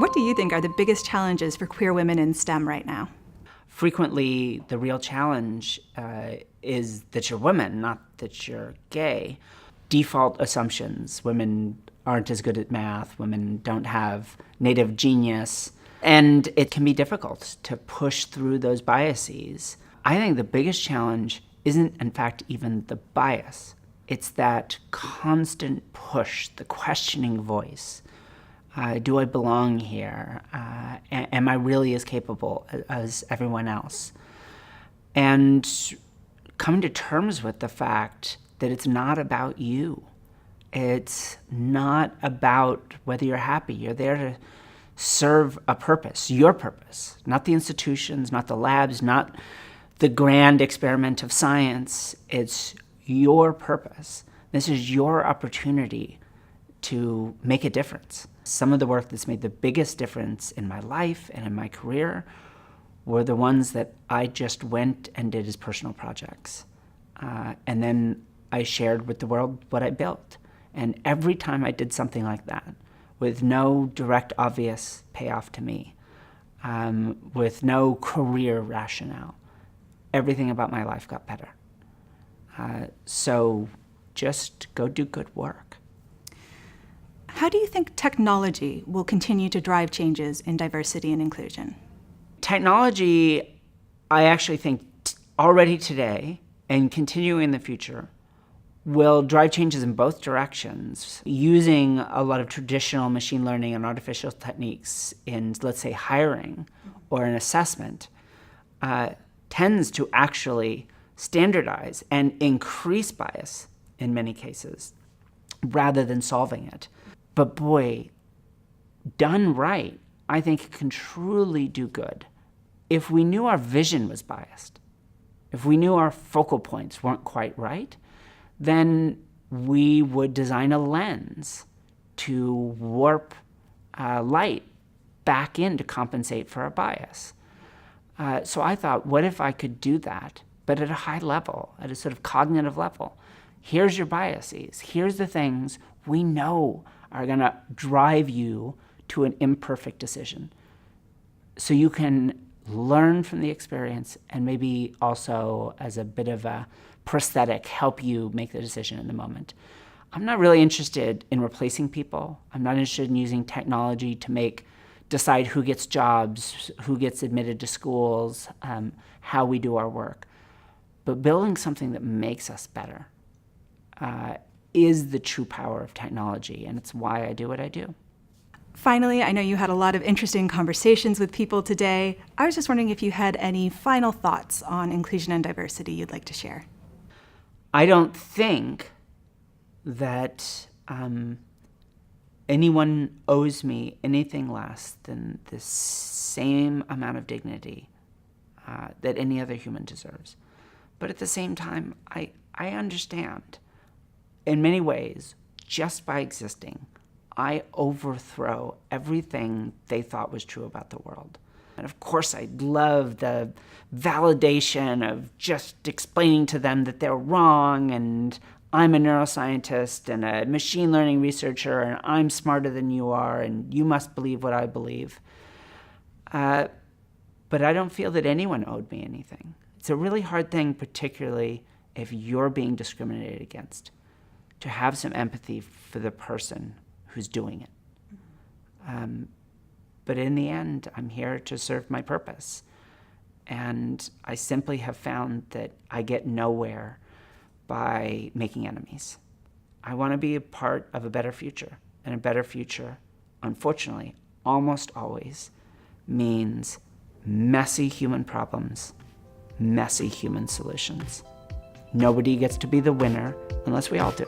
What do you think are the biggest challenges for queer women in STEM right now? Frequently, the real challenge is that you're women, not that you're gay. Default assumptions: women aren't as good at math, women don't have native genius, and it can be difficult to push through those biases. I think the biggest challenge isn't, in fact, even the bias. It's that constant push, the questioning voice. Do I belong here? Am I really as capable as everyone else? And coming to terms with the fact that it's not about you. It's not about whether you're happy. You're there to serve a purpose, your purpose, not the institutions, not the labs, not the grand experiment of science. It's your purpose. This is your opportunity to make a difference. Some of the work that's made the biggest difference in my life and in my career were the ones that I just went and did as personal projects. And then I shared with the world what I built. And every time I did something like that, with no direct, obvious payoff to me, with no career rationale, everything about my life got better. So just go do good work. How do you think technology will continue to drive changes in diversity and inclusion? Technology, I actually think already today and continuing in the future, will drive changes in both directions. Using a lot of traditional machine learning and artificial techniques in, let's say, hiring or an assessment tends to actually standardize and increase bias in many cases rather than solving it. But boy, done right, I think it can truly do good. If we knew our vision was biased, if we knew our focal points weren't quite right, then we would design a lens to warp light back in to compensate for our bias. So I thought, what if I could do that, but at a high level, at a sort of cognitive level? Here's your biases. Here's the things we know are going to drive you to an imperfect decision. So you can learn from the experience and maybe also, as a bit of a prosthetic, help you make the decision in the moment. I'm not really interested in replacing people. I'm not interested in using technology to decide who gets jobs, who gets admitted to schools, how we do our work. But building something that makes us better is the true power of technology, and it's why I do what I do. Finally, I know you had a lot of interesting conversations with people today. I was just wondering if you had any final thoughts on inclusion and diversity you'd like to share. I don't think that anyone owes me anything less than the same amount of dignity that any other human deserves. But at the same time, I understand. In many ways, just by existing, I overthrow everything they thought was true about the world. And of course, I love the validation of just explaining to them that they're wrong, and I'm a neuroscientist and a machine learning researcher, and I'm smarter than you are, and you must believe what I believe. But I don't feel that anyone owed me anything. It's a really hard thing, particularly if you're being discriminated against, to have some empathy for the person who's doing it. But in the end, I'm here to serve my purpose. And I simply have found that I get nowhere by making enemies. I want to be a part of a better future. And a better future, unfortunately, almost always means messy human problems, messy human solutions. Nobody gets to be the winner unless we all do.